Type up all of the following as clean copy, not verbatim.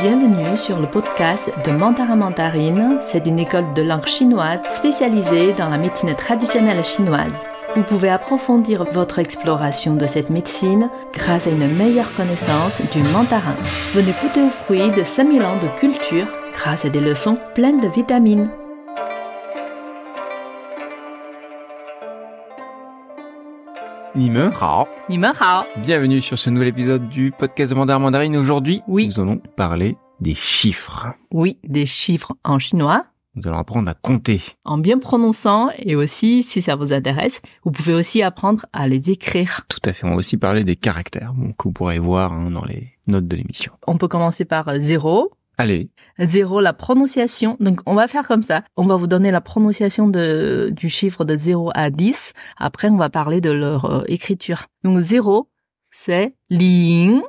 Bienvenue sur le podcast de Mandarin Mandarine. C'est une école de langue chinoise spécialisée dans la médecine traditionnelle chinoise. Vous pouvez approfondir votre exploration de cette médecine grâce à une meilleure connaissance du mandarin. Venez goûter aux fruits de 5000 ans de culture grâce à des leçons pleines de vitamines. Ni men hao. Ni men hao. Bienvenue sur ce nouvel épisode du podcast de Mandarin Mandarine. Aujourd'hui, Oui. nous allons parler des chiffres. Oui, des chiffres en chinois, Nous allons apprendre à compter. en bien prononçant et aussi, si ça vous intéresse, vous pouvez aussi apprendre à les écrire. Tout à fait. On va aussi parler des caractères, que vous pourrez voir dans les notes de l'émission. On peut commencer par 0. Allez, 0, la prononciation. Donc, on va faire comme ça. On va vous donner la prononciation du chiffre de 0 à 10. Après, on va parler de leur écriture. Donc, 0, c'est ling.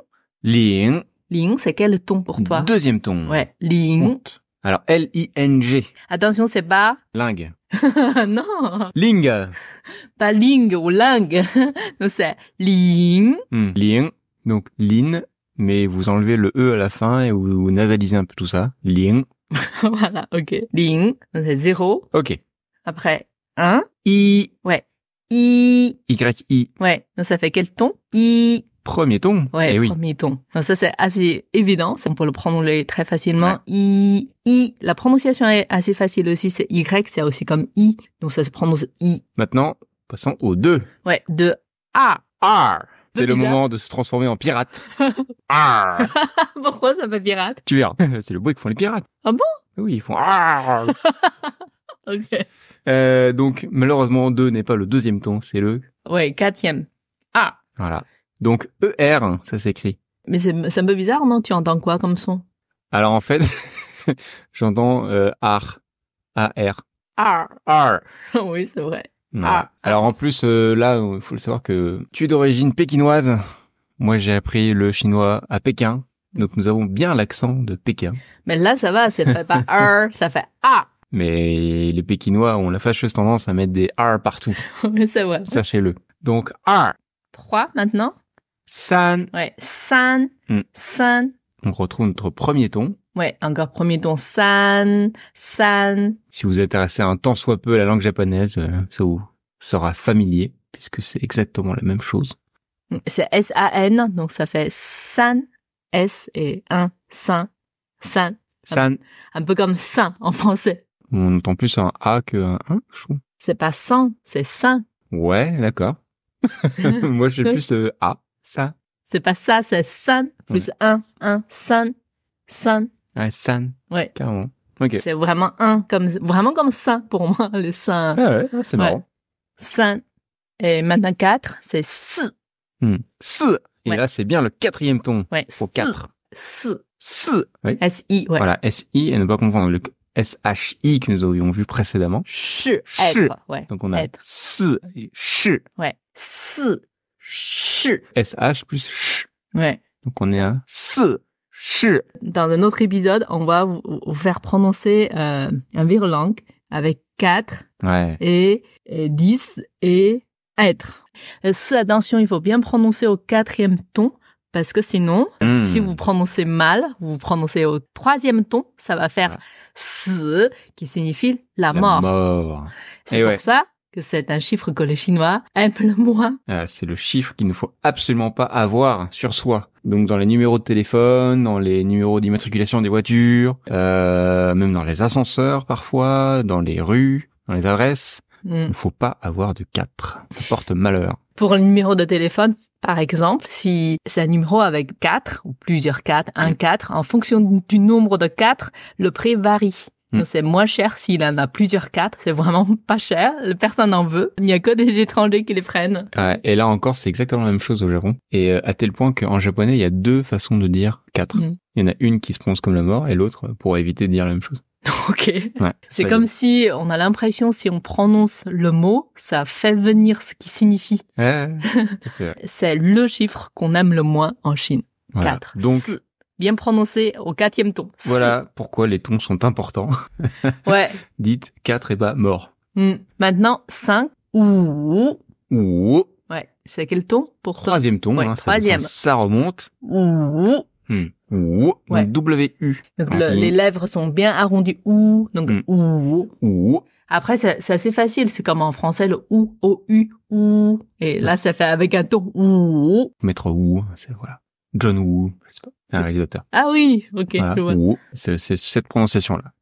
ling. Ling, c'est quel ton pour toi? Deuxième ton. Ouais, ling. Honte. Alors, L-I-N-G. Attention, c'est pas... Ling. non, Ling. pas ling ou lang. Donc, c'est ling. Ling. Donc, lin. Mais vous enlevez le E à la fin et vous nasalisez un peu tout ça. Ling. Voilà, ok. Ling, donc c'est 0. Ok. Après, 1. I. Ouais. I. Y-I. Ouais, donc ça fait quel ton? I. Premier ton. Ouais, Eh oui. premier ton. Donc ça, c'est assez évident. On peut le prononcer très facilement. I. I. La prononciation est assez facile aussi. C'est Y, c'est aussi comme I. Donc ça se prononce I. Maintenant, passons au 2. Ouais, de A. R. C'est le bizarre. moment de se transformer en pirate. R. Pourquoi ça fait pirate? Tu verras. C'est le bruit que font les pirates. Ah bon? Oui, ils font R. Ok. Donc, malheureusement, 2 n'est pas le deuxième ton, c'est le... Ouais, quatrième. A. Voilà. Donc, ER, ça s'écrit. Mais c'est un peu bizarre, non? Tu entends quoi comme son? Alors, en fait, j'entends R. A-R. R. R. Oui, c'est vrai. Voilà. Alors, en plus, là, il faut le savoir que tu es d'origine pékinoise. Moi, j'ai appris le chinois à Pékin. Donc, nous avons bien l'accent de Pékin. Mais là, ça va, ça fait pas R, ça fait A. Mais les Pékinois ont la fâcheuse tendance à mettre des R partout. Oui, c'est vrai. Sachez-le. Donc, R. 3 maintenant. San. Ouais, san, san. On retrouve notre premier ton. Ouais, encore premier ton, san, san. Si vous êtes intéressé un tant soit peu à la langue japonaise, ça vous sera familier, puisque c'est exactement la même chose. C'est S-A-N, donc ça fait san, S et un, san, san. San. Un peu comme saint en français. On entend plus un A qu'un 1, je trouve. C'est pas sang, c'est saint. Ouais, d'accord. Moi, je fais plus A. Ça. C'est pas ça, c'est san, plus un, san, san. Ouais, san. Ouais. Carrément. Ok. C'est vraiment vraiment comme saint pour moi, le saint. Ah ouais, c'est marrant. San. Et maintenant 4, c'est s. S. Et Ouais. là, c'est bien le quatrième ton. Ouais. Pour 4. S. S. Oui. S-I, ouais. Voilà, S-I, et ne pas confondre le S-H-I que nous avions vu précédemment. Ch. Ch. Être, ouais. Donc on a Être. S et Ch. Ouais. S. Ch. S-H plus Ch. Ouais. Donc on est à S. Ch. Dans un autre épisode, on va vous faire prononcer un virlangue avec 4 Ouais. et 10 et être. Attention, il faut bien prononcer au 4e ton parce que sinon, si vous prononcez mal, vous prononcez au 3e ton, ça va faire s qui signifie la mort. Mort. C'est Et pour ouais. ça que c'est un chiffre que les Chinois aiment le moins. C'est le chiffre qu'il ne faut absolument pas avoir sur soi. Donc dans les numéros de téléphone, dans les numéros d'immatriculation des voitures, même dans les ascenseurs parfois, dans les rues, dans les adresses, il ne faut pas avoir de 4. Ça porte malheur. Pour le numéro de téléphone, par exemple, si c'est un numéro avec 4 ou plusieurs 4, un 4, en fonction du nombre de 4, le prix varie. Donc c'est moins cher s'il en a plusieurs 4, c'est vraiment pas cher, personne n'en veut, il n'y a que des étrangers qui les prennent. Ouais, et là encore, c'est exactement la même chose au Japon. Et à tel point qu'en japonais, il y a 2 façons de dire 4. Il y en a une qui se prononce comme la mort et l'autre pour éviter de dire la même chose. Ok. Ouais, C'est comme si on a l'impression, si on prononce le mot, ça fait venir ce qui signifie. Ouais, tout à fait. C'est le chiffre qu'on aime le moins en Chine. Voilà. 4. Donc, S. Bien prononcé au 4e ton. S. voilà pourquoi les tons sont importants. Ouais. Dites 4 et pas mort. Maintenant, 5. Ou. Ou. Ouais. C'est quel ton pour toi? Troisième ton, Ouais, ça troisième. descend, ça remonte. Ou. Ou. Ouais. Donc W-U. Donc, les lèvres sont bien arrondies. Ou. Donc, ou. Ou. Après, c'est assez facile. C'est comme en français, le ou, O-U, ou. Et là, ça fait avec un ton. Ou. Maître Wu, c'est voilà. John Woo, je sais pas. Un réalisateur. Ah oui, ok, Voilà. je vois. Wu. C'est cette prononciation-là.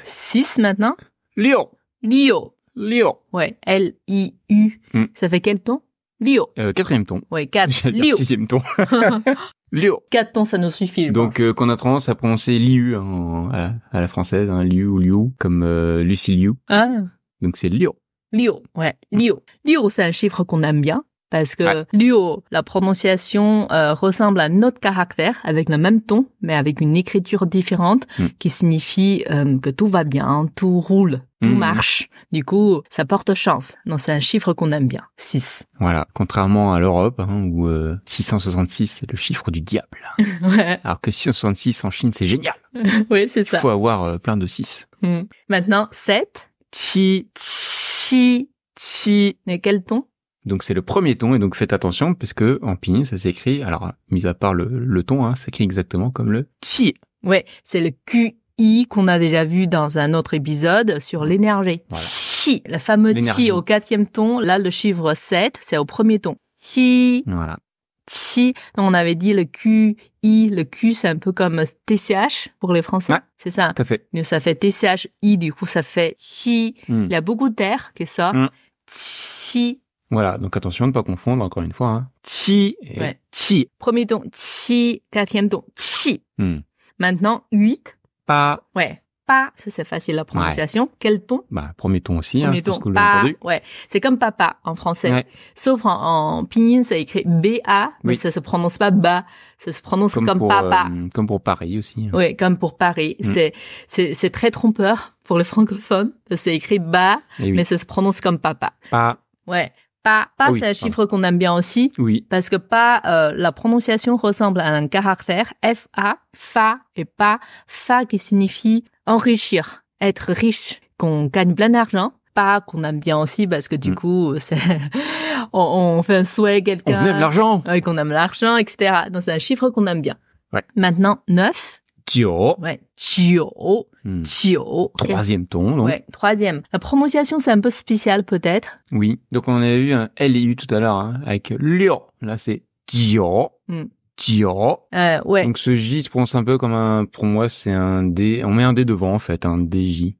6 maintenant. Lio. Lio. Lio. Ouais, L-I-U. Ça fait quel ton? Lio. Quatrième ton. Ouais, 4. J'allais dire Lio. sixième ton. Lio. 4 tons, ça nous suffit, je Donc, pense. qu'on a tendance à prononcer Liu à la française, hein, Liu ou Liu, comme Lucie Liu. Ah, Donc c'est Lio. Lio. Ouais, Lio. Lio, c'est un chiffre qu'on aime bien. Parce que Lio, la prononciation ressemble à un autre caractère avec le même ton, mais avec une écriture différente, qui signifie que tout va bien, tout roule, tout marche. Du coup, ça porte chance. Donc c'est un chiffre qu'on aime bien. 6. Voilà. Contrairement à l'Europe, hein, où 666 c'est le chiffre du diable. Ouais. Alors que 666 en Chine c'est génial. Oui, c'est Il ça. faut avoir plein de 6. Maintenant, 7. Ti. Chi. Ti. Et quel ton? Donc c'est le premier ton, et donc faites attention parce que en pinyin ça s'écrit, alors mis à part le ton, hein, ça s'écrit exactement comme le ti. Ouais, c'est le QI qu'on a déjà vu dans un autre épisode sur l'énergie. Voilà. Chi, le fameux L'énergie. chi au 4e ton. Là, le chiffre 7, c'est au premier ton. Chi, Voilà. chi. On avait dit le QI, le Q, c'est un peu comme TCH pour les Français. Ouais. C'est ça. Tout à fait. Mais ça fait TCHI, du coup, ça fait chi. Mm. Il y a beaucoup d'air qui sort. Mm. Chi. Voilà, donc attention de ne pas confondre encore une fois. Hein. Ti et Ouais. ti. Premier ton, chi. 4e ton, chi. Maintenant, 8. Pas. Ouais. Pas, ça c'est facile la prononciation. Quel ton? Bah premier ton aussi, hein, Premier je pense ton, que vous l'avez pas. entendu. Ouais. C'est comme papa en français. Ouais. Sauf en pinyin, ça écrit B-A, mais Oui. ça se prononce pas ba. Ça se prononce comme pour, papa. comme pour Paris aussi. Hein. Oui, comme pour Paris. C'est très trompeur pour les francophones. C'est écrit ba, Et oui. mais ça se prononce comme papa. Pas. Ouais. Pas, Ah oui, c'est un chiffre qu'on aime bien aussi. Oui. Parce que pas, la prononciation ressemble à un caractère, F-A, fa, et pas, fa qui signifie enrichir, être riche, qu'on gagne plein d'argent. Pas qu'on aime bien aussi parce que du coup, c'est, on fait un souhait à quelqu'un. On aime l'argent. Ouais, qu'on aime l'argent, etc. Donc c'est un chiffre qu'on aime bien. Ouais. Maintenant, 9. Tio. Ouais. Chio. Chio. Troisième ton, donc. Ouais. 3e. La prononciation, c'est un peu spécial, peut-être. Oui. Donc on avait eu un L et U tout à l'heure, hein, avec Lio. Là c'est Tio. Tio. Ouais. Donc ce J se prononce un peu comme un, pour moi c'est un D, on met un D devant en fait, un DJ.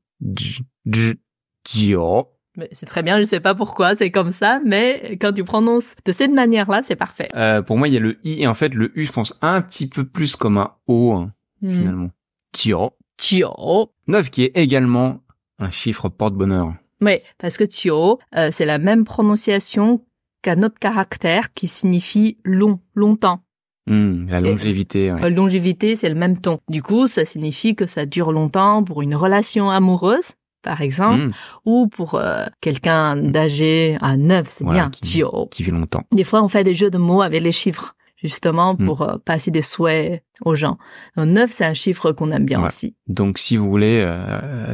Tio. Mais c'est très bien, je sais pas pourquoi, c'est comme ça, mais quand tu prononces de cette manière-là, c'est parfait. Pour moi il y a le I, et en fait le U je pense un petit peu plus comme un O, hein, finalement. Tio. Tio. 9 qui est également un chiffre porte-bonheur. Oui, parce que tio, c'est la même prononciation qu'un autre caractère qui signifie long, longtemps. La longévité, ouais. Longévité, c'est le même ton. Du coup, ça signifie que ça dure longtemps pour une relation amoureuse, par exemple, ou pour quelqu'un d'âgé à 9, c'est Voilà, bien, tio. Qui vit longtemps. Des fois, on fait des jeux de mots avec les chiffres, justement pour passer des souhaits aux gens. Donc, 9, c'est un chiffre qu'on aime bien aussi. Donc, si vous voulez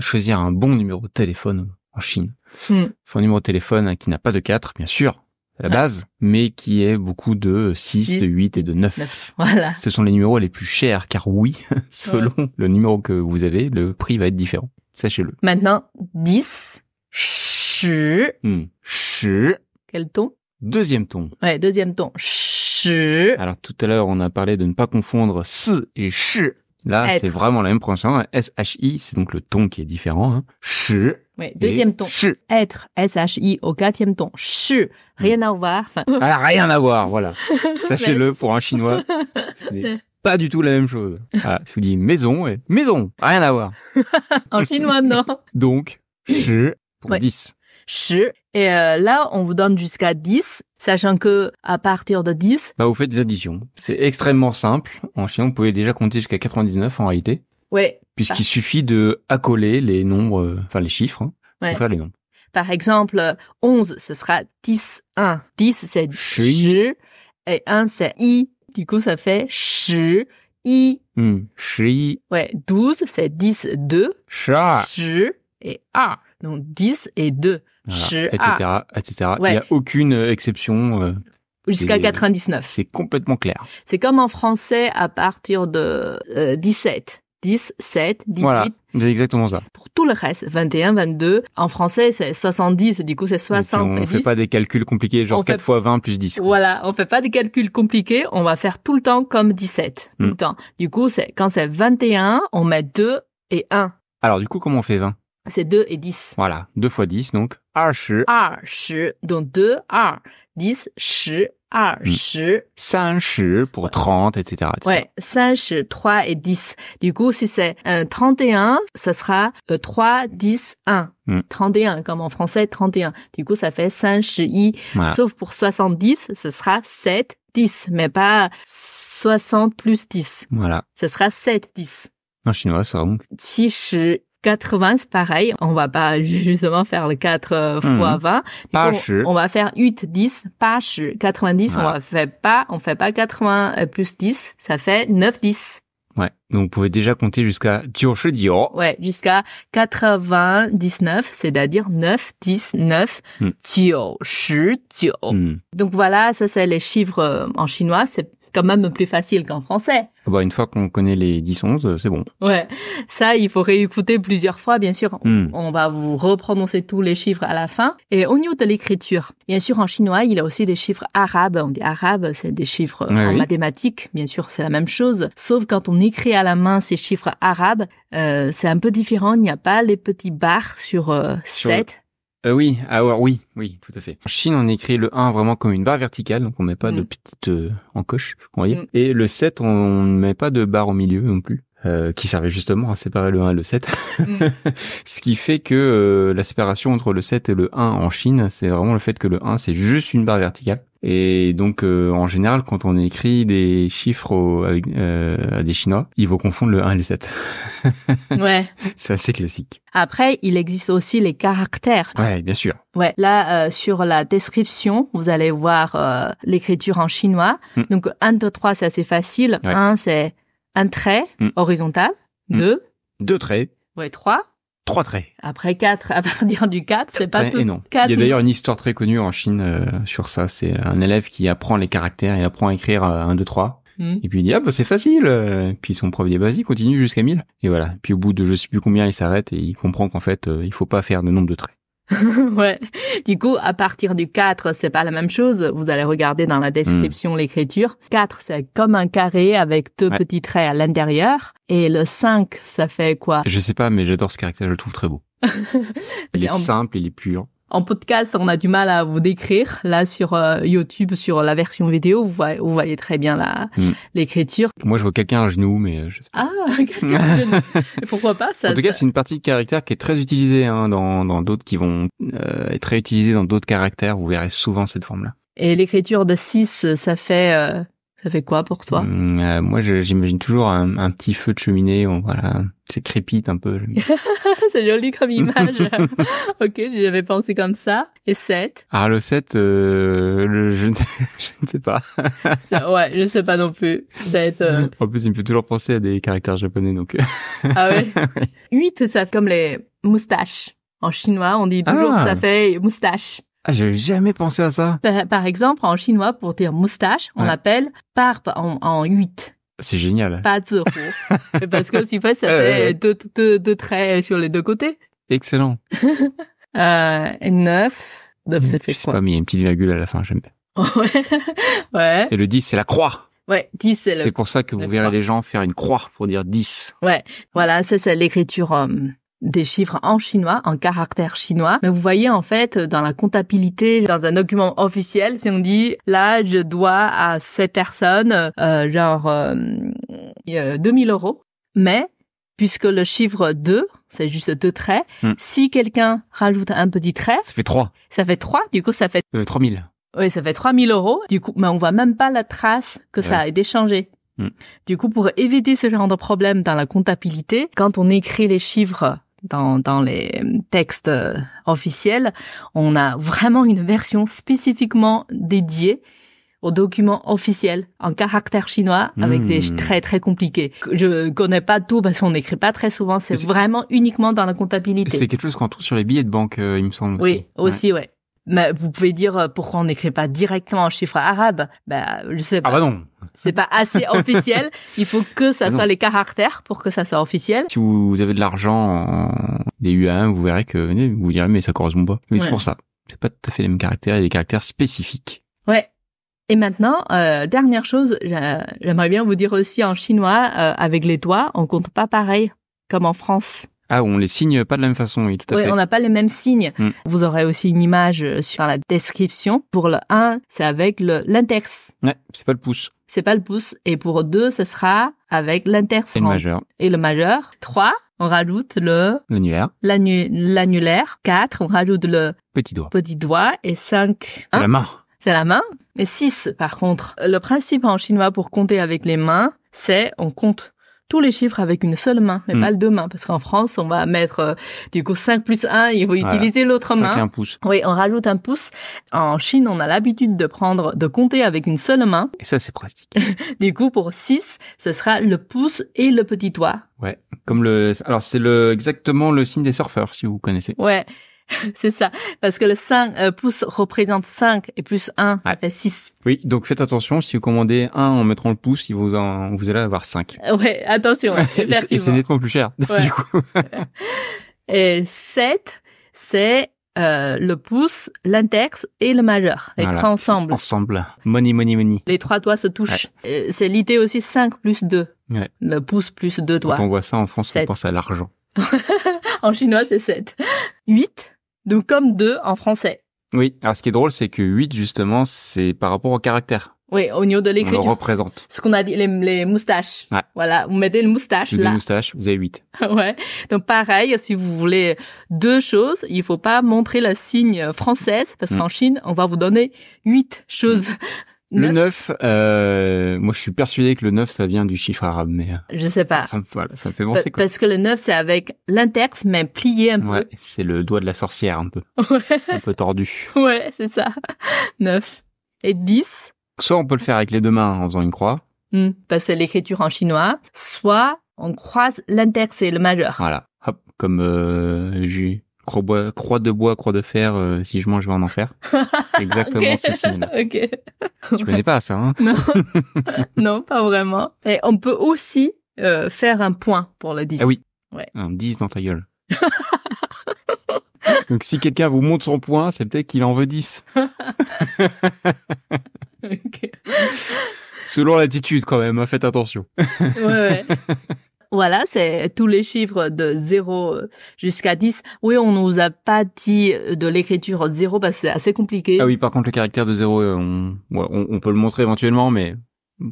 choisir un bon numéro de téléphone en Chine, faut un numéro de téléphone qui n'a pas de 4, bien sûr, à la base, mais qui est beaucoup de 6, de 8 et de 9. Voilà. Ce sont les numéros les plus chers, car oui, selon le numéro que vous avez, le prix va être différent. Sachez-le. Maintenant, 10. Shi. Shi. Quel ton? Deuxième ton. Ouais, deuxième ton. Shi. Alors, tout à l'heure, on a parlé de ne pas confondre S et Shi. Là, Être. c'est vraiment la même prononciation. S-H-I, c'est donc le ton qui est différent. Hein. Shi. Ouais, deuxième ton. Shi. Être. S-H-I au 4e ton. Shi. Rien à voir. Enfin, Ah, rien à voir, voilà. Sachez-le, pour un chinois, ce n'est pas du tout la même chose. Voilà, je vous dis maison et maison, rien à voir. en chinois, non. Donc, shi pour 10. Shi. Et là, on vous donne jusqu'à 10, sachant que à partir de 10... Bah, vous faites des additions. C'est extrêmement simple. En chinois, vous pouvez déjà compter jusqu'à 99 en réalité. Ouais. Puisqu'il suffit de accoler les nombres, enfin les chiffres, hein, pour faire les nombres. Par exemple, 11, ce sera 10, 1. 10, c'est shi. Et 1, c'est i. Du coup, ça fait shi, i. Shi. Ouais, 12, c'est 10, 2. Sha. Shi et a. Donc 10 et 2. Voilà, Shi, etc., a. etc. Ouais. Il n'y a aucune exception Jusqu'à 99. C'est complètement clair. C'est comme en français à partir de 17. 10, 7, 18. Voilà, c'est exactement ça. Pour tout le reste, 21, 22. En français, c'est 70. Du coup, c'est 60. On fait pas des calculs compliqués, genre 4 fois 20 plus 10. Voilà, on fait pas des calculs compliqués. On va faire tout le temps comme 17. Tout le temps. Du coup, quand c'est 21, on met 2 et 1. Alors, du coup, comment on fait 20? C'est 2 et 10. Voilà, 2 fois 10, donc 20. 20. Donc 2, 1. 10, 10, 20. 30 pour 30, etc., etc. Ouais, 30, 3 et 10. Du coup, si c'est 31, ce sera 3, 10, 1. 31, comme en français, 31. Du coup, ça fait 31. Voilà. Sauf pour 70, ce sera 7, 10, mais pas 60 plus 10. Voilà. Ce sera 7, 10. En chinois, ça donc. 70, 80, c'est pareil. On va pas justement faire le 4 fois 20. On va faire 8, 10, 90. Voilà. On fait pas 80 plus 10. Ça fait 9, 10. Ouais. Donc, vous pouvez déjà compter jusqu'à 90. Ouais, jusqu'à 99, c'est-à-dire 9, 10, 9, 99. Donc voilà, ça c'est les chiffres en chinois. C'est quand même plus facile qu'en français. Bah, une fois qu'on connaît les 10-11, c'est bon. Ouais. Ça, il faut réécouter plusieurs fois, bien sûr. On va vous reprononcer tous les chiffres à la fin. Et au niveau de l'écriture, bien sûr, en chinois, il y a aussi des chiffres arabes. On dit arabe, c'est des chiffres en mathématiques. Bien sûr, c'est la même chose. Sauf quand on écrit à la main ces chiffres arabes, c'est un peu différent. Il n'y a pas les petits barres sur 7. Oui, oui, tout à fait. En Chine, on écrit le 1 vraiment comme une barre verticale, donc on met pas de petite encoche, vous voyez. Et le 7, on ne met pas de barre au milieu non plus, qui servait justement à séparer le 1 et le 7. Ce qui fait que la séparation entre le 7 et le 1 en Chine, c'est vraiment le fait que le 1, c'est juste une barre verticale. Et donc, en général, quand on écrit des chiffres à des Chinois, ils vont confondre le 1 et le 7. Ouais. C'est assez classique. Après, il existe aussi les caractères. Ouais, bien sûr. Ouais. Là, sur la description, vous allez voir l'écriture en chinois. Donc, 1, 2, 3, c'est assez facile. Ouais. 1, c'est un trait horizontal. 2. 2 traits. Ouais, 3. 3 traits. Après 4, à partir du 4, c'est pas tout. Et non. 4, il y a d'ailleurs une histoire très connue en Chine sur ça. C'est un élève qui apprend les caractères et apprend à écrire 1, 2, 3. Et puis il dit, ah bah c'est facile. Puis son prof dit, vas-y, continue jusqu'à 1000. Et voilà. Puis au bout de je sais plus combien, il s'arrête et il comprend qu'en fait, il faut pas faire de nombre de traits. Ouais. Du coup, à partir du 4, c'est pas la même chose. Vous allez regarder dans la description l'écriture. 4, c'est comme un carré avec 2 petits traits à l'intérieur. Et le 5, ça fait quoi? Je sais pas, mais j'adore ce caractère, je le trouve très beau. Il est simple, il est pur. En podcast, on a du mal à vous décrire. Là, sur YouTube, sur la version vidéo, vous voyez très bien l'écriture. Moi, je vois quelqu'un à genoux, mais je sais pas. Ah, quelqu'un à genoux. Pourquoi pas ça? En tout cas, c'est une partie de caractère qui est très utilisée dans d'autres qui vont être réutilisée dans d'autres caractères. Vous verrez souvent cette forme-là. Et l'écriture de 6, ça fait quoi pour toi? Moi, j'imagine toujours un petit feu de cheminée. Voilà, c'est crépite un peu. C'est joli comme image. Ok, j'y avais pensé comme ça. Et 7? Ah, le 7, je ne sais pas. Ouais, je sais pas non plus. 7. En plus, il me fait toujours penser à des caractères japonais, donc. Ah ouais. 8, ça fait comme les moustaches. En chinois, on dit toujours que ça fait moustache. Ah, j'avais jamais pensé à ça. Par exemple, en chinois, pour dire moustache, on l'appelle barbe en 8. C'est génial. Pas zéro. Parce que si fait, ça fait deux traits sur les deux côtés. Excellent. Et 9. 9, ça fait quoi? Je sais pas, mais il y a une petite virgule à la fin, j'aime bien. Ouais. Et le 10, c'est la croix. Ouais, 10, c'est pour ça que vous verrez les gens faire une croix pour dire 10. Ouais. Voilà, ça, c'est l'écriture des chiffres en chinois, en caractère chinois. Mais vous voyez, en fait, dans la comptabilité, dans un document officiel, si on dit, là, je dois à cette personne, 2000 euros. Mais, puisque le chiffre 2, c'est juste 2 traits, si quelqu'un rajoute un petit trait... Ça fait 3. Ça fait 3, du coup, ça fait... 3000. Oui, ça fait 3000 euros. Du coup, mais on voit même pas la trace que ça a été changé. Du coup, pour éviter ce genre de problème dans la comptabilité, quand on écrit les chiffres dans les textes officiels, on a vraiment une version spécifiquement dédiée aux documents officiels en caractère chinois avec des très très compliqués. Je connais pas tout parce qu'on n'écrit pas très souvent, c'est vraiment uniquement dans la comptabilité. C'est quelque chose qu'on trouve sur les billets de banque, il me semble. Oui, aussi, ouais. Mais vous pouvez dire pourquoi on n'écrit pas directement en chiffres arabes. Je sais pas. Ah bah non. C'est pas assez officiel. Il faut que ça soit les caractères pour que ça soit officiel. Si vous avez de l'argent, des UA1, vous verrez que vous direz mais ça correspond pas. Mais c'est pour ça. C'est pas tout à fait les mêmes caractères, il y a des caractères spécifiques. Ouais. Et maintenant, dernière chose, j'aimerais bien vous dire aussi en chinois, avec les doigts, on compte pas pareil comme en France. Ah, on les signe pas de la même façon, oui, tout à fait. Oui, on n'a pas les mêmes signes. Vous aurez aussi une image sur la description. Pour le 1, c'est avec l'index. Ouais, c'est pas le pouce. C'est pas le pouce. Et pour 2, ce sera avec l'index. Et le majeur. Et le majeur. 3, on rajoute l'annulaire. L'annulaire. 4, on rajoute le petit doigt. Et 5, c'est la main. C'est la main. Et 6, par contre. Le principe en chinois pour compter avec les mains, c'est on compte tous les chiffres avec une seule main, mais pas les deux mains. Parce qu'en France, on va mettre, 5 plus 1, il faut utiliser l'autre main. 5 et un pouce. Oui, on rajoute un pouce. En Chine, on a l'habitude de compter avec une seule main. Et ça, c'est pratique. Du coup, pour 6, ce sera le pouce et le petit doigt. Ouais. Alors, c'est exactement le signe des surfeurs, si vous connaissez. Ouais. C'est ça. Parce que le 5 pouces représente 5 et plus 1, ça fait 6. Oui, donc faites attention, si vous commandez 1 en mettant le pouce, vous allez avoir 5. Ouais, attention, effectivement. Et c'est nettement plus cher, du coup. Et 7, c'est le pouce, l'index et le majeur. Les trois ensemble. Ensemble. Money, money, money. Les trois doigts se touchent. Ouais. C'est l'idée aussi 5 plus 2. Ouais. Le pouce plus 2 doigts. Quand on voit ça en France, on pense à l'argent. En chinois, c'est 7. 8. Donc comme 2 en français. Oui, alors ce qui est drôle, c'est que 8, justement, c'est par rapport au caractère. Oui, au niveau de l'écriture. On le représente. Ce qu'on a dit, les moustaches. Ouais. Voilà, vous mettez le moustache là. Si vous avez moustache, vous avez 8. Ouais. Donc pareil, si vous voulez 2 choses, il faut pas montrer le signe française, parce qu'en Chine, on va vous donner 8 choses. Le 9, moi je suis persuadé que le 9 ça vient du chiffre arabe, mais je sais pas. Ça me fait penser quoi. Parce que le 9 c'est avec l'index mais plié un peu. Ouais, c'est le doigt de la sorcière un peu. Ouais. Un peu tordu. Ouais, c'est ça. 9 et 10. Soit on peut le faire avec les deux mains en faisant une croix. Parce que c'est l'écriture en chinois. Soit on croise l'index et le majeur. Voilà. Hop, comme croix de bois, croix de fer, si je mange, je vais en enfer. Exactement ce signe-là. Ok. Tu connais pas ça, hein? Non. Non, pas vraiment. Et on peut aussi faire un point pour le 10. Ah oui. Ouais. Un 10 dans ta gueule. Donc si quelqu'un vous montre son point, c'est peut-être qu'il en veut 10. Okay. Selon l'attitude quand même, hein, faites attention. Ouais. Voilà, c'est tous les chiffres de 0 jusqu'à 10. Oui, on nous a pas dit de l'écriture 0 parce que c'est assez compliqué. Ah oui, par contre, le caractère de 0, on peut le montrer éventuellement, mais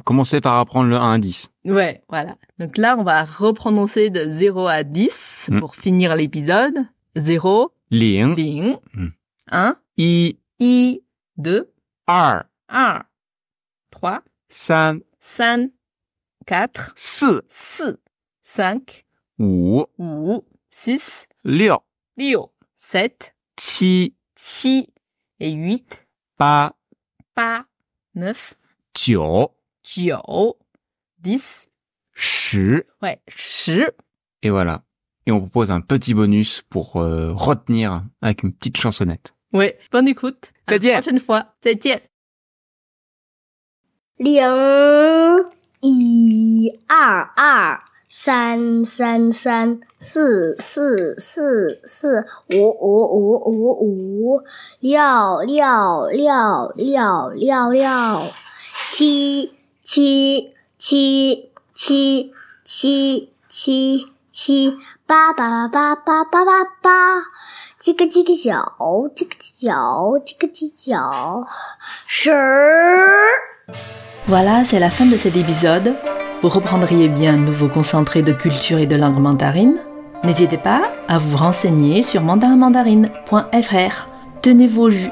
commencez par apprendre le 1 à 10. Ouais, voilà. Donc là, on va reprononcer de 0 à 10 pour finir l'épisode. 0, 0, 1, I, 2, 2, 3, 3, 4, 4, 5, 5, 6, 6, 7, 7 et 8, 8, 9, 9, 10, 10. Ouais, 10. Et voilà. Et on propose un petit bonus pour retenir avec une petite chansonnette. Ouais, bonne écoute. À la prochaine fois. 再见. 0 1 2 2 3 3 3 4 4 4 4 5 5 5 5 6 6 6 6 6 7 7 7 7 7 7 8 8 8 8 8 8这个几个小10 Voilà, c'est la fin de cet épisode. Vous reprendriez bien un nouveau concentré de culture et de langue mandarine. N'hésitez pas à vous renseigner sur mandarinmandarine.fr. Tenez vos jus.